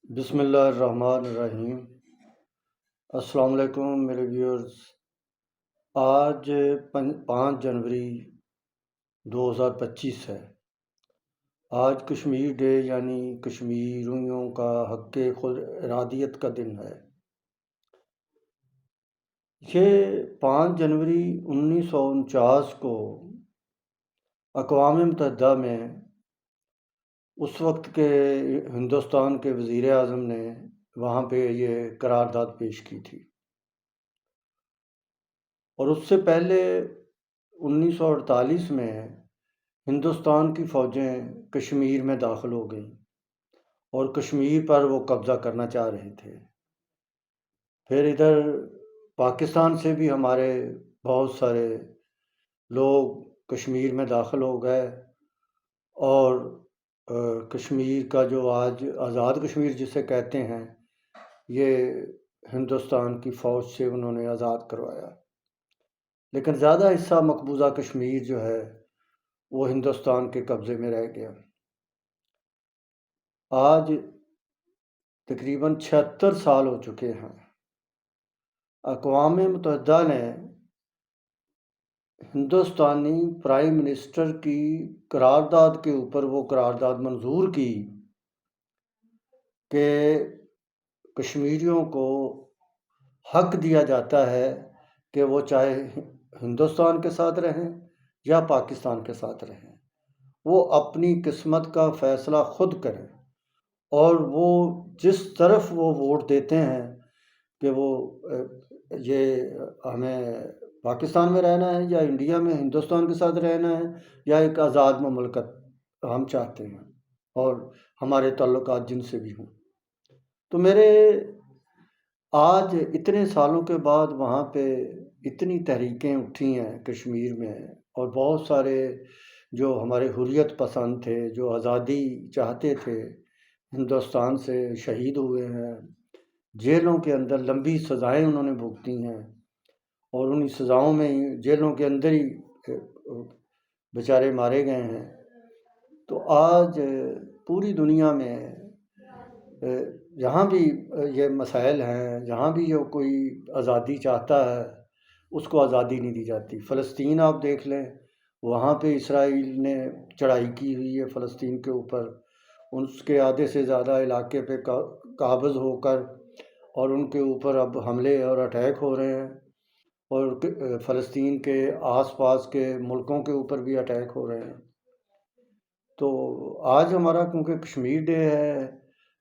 بسم اللہ الرحمن الرحیم۔ السلام علیکم میرے ویورز۔ آج 5 جنوری 2025 ہے۔ آج کشمیر ڈے یعنی کشمیریوں کا حق خود ارادیت کا دن ہے۔ یہ 5 جنوری 1949 کو اقوام متحدہ میں اس وقت کے ہندوستان کے وزیر اعظم نے وہاں پہ یہ قرارداد پیش کی تھی، اور اس سے پہلے 1948 میں ہندوستان کی فوجیں کشمیر میں داخل ہو گئیں اور کشمیر پر وہ قبضہ کرنا چاہ رہے تھے۔ پھر ادھر پاکستان سے بھی ہمارے بہت سارے لوگ کشمیر میں داخل ہو گئے، اور کشمیر کا جو آج آزاد کشمیر جسے کہتے ہیں، یہ ہندوستان کی فوج سے انہوں نے آزاد کروایا۔ لیکن زیادہ حصہ مقبوضہ کشمیر جو ہے وہ ہندوستان کے قبضے میں رہ گیا۔ آج تقریباً 76 سال ہو چکے ہیں۔ اقوام متحدہ نے ہندوستانی پرائم منسٹر کی قرارداد کے اوپر وہ قرارداد منظور کی کہ کشمیریوں کو حق دیا جاتا ہے کہ وہ چاہے ہندوستان کے ساتھ رہیں یا پاکستان کے ساتھ رہیں، وہ اپنی قسمت کا فیصلہ خود کریں، اور وہ جس طرف وہ ووٹ دیتے ہیں کہ وہ یہ ہمیں پاکستان میں رہنا ہے یا انڈیا میں ہندوستان کے ساتھ رہنا ہے یا ایک آزاد مملکت ہم چاہتے ہیں، اور ہمارے تعلقات جن سے بھی ہوں۔ تو میرے آج اتنے سالوں کے بعد وہاں پہ اتنی تحریکیں اٹھی ہیں کشمیر میں، اور بہت سارے جو ہمارے حریت پسند تھے، جو آزادی چاہتے تھے، ہندوستان سے شہید ہوئے ہیں، جیلوں کے اندر لمبی سزائیں انہوں نے بھگتی ہیں، اور انہی سزاؤں میں جیلوں کے اندر ہی بیچارے مارے گئے ہیں۔ تو آج پوری دنیا میں جہاں بھی یہ مسائل ہیں، جہاں بھی یہ کوئی آزادی چاہتا ہے، اس کو آزادی نہیں دی جاتی۔ فلسطین آپ دیکھ لیں، وہاں پہ اسرائیل نے چڑھائی کی ہوئی ہے فلسطین کے اوپر، اس کے آدھے سے زیادہ علاقے پہ قابض ہو کر، اور ان کے اوپر اب حملے اور اٹیک ہو رہے ہیں، اور فلسطین کے آس پاس کے ملکوں کے اوپر بھی اٹیک ہو رہے ہیں۔ تو آج ہمارا کیونکہ کشمیر ڈے ہے،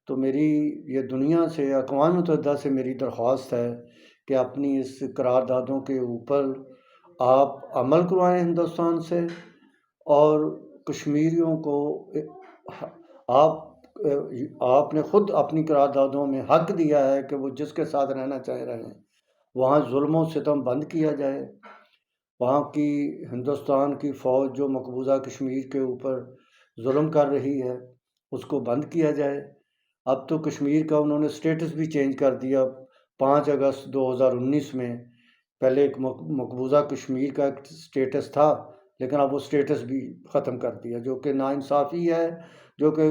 تو میری یہ دنیا سے، اقوام متحدہ سے میری درخواست ہے کہ اپنی اس قراردادوں کے اوپر آپ عمل کروائیں ہندوستان سے، اور کشمیریوں کو آپ نے خود اپنی قراردادوں میں حق دیا ہے کہ وہ جس کے ساتھ رہنا چاہ رہے ہیں، وہاں ظلم و ستم بند کیا جائے، وہاں کی ہندوستان کی فوج جو مقبوضہ کشمیر کے اوپر ظلم کر رہی ہے اس کو بند کیا جائے۔ اب تو کشمیر کا انہوں نے سٹیٹس بھی چینج کر دیا 5 اگست 2019 میں۔ پہلے ایک مقبوضہ کشمیر کا ایک سٹیٹس تھا، لیکن اب وہ سٹیٹس بھی ختم کر دیا، جو کہ ناانصافی ہے، جو کہ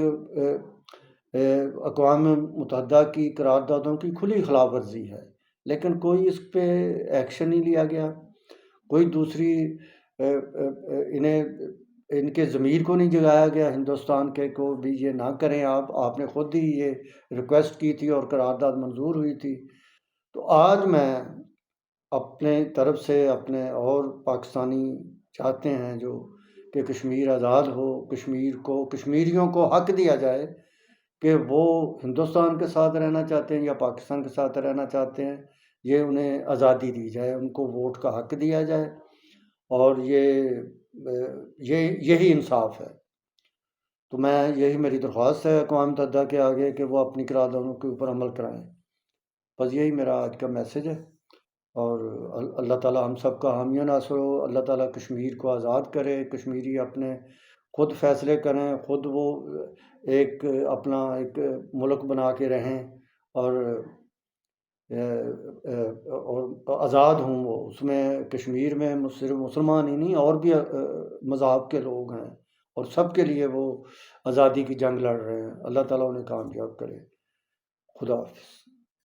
اقوام متحدہ کی قراردادوں کی کھلی خلاف ورزی ہے۔ لیکن کوئی اس پہ ایکشن نہیں لیا گیا، کوئی دوسری ان کے ضمیر کو نہیں جگایا گیا ہندوستان کے کو بھی یہ نہ کریں۔ آپ نے خود ہی یہ ریکویسٹ کی تھی اور قرارداد منظور ہوئی تھی۔ تو آج میں اپنے طرف سے اپنے اور پاکستانی چاہتے ہیں جو کہ کشمیر آزاد ہو، کشمیریوں کو حق دیا جائے کہ وہ ہندوستان کے ساتھ رہنا چاہتے ہیں یا پاکستان کے ساتھ رہنا چاہتے ہیں، یہ انہیں آزادی دی جائے، ان کو ووٹ کا حق دیا جائے، اور یہی انصاف ہے۔ تو یہی میری درخواست ہے اقوام متحدہ کے آگے کہ وہ اپنی قراردادوں کے اوپر عمل کرائیں۔ بس یہی میرا آج کا میسج ہے، اور اللہ تعالیٰ ہم سب کا حامی و ناصر ہو۔ اللہ تعالیٰ کشمیر کو آزاد کرے، کشمیری اپنے خود فیصلے کریں، خود وہ اپنا ایک ملک بنا کے رہیں، اور آزاد ہوں وہ۔ اس میں کشمیر میں صرف مسلمان ہی نہیں، اور بھی مذہب کے لوگ ہیں، اور سب کے لیے وہ آزادی کی جنگ لڑ رہے ہیں۔ اللہ تعالیٰ انہیں کامیاب کرے۔ خدا حافظ.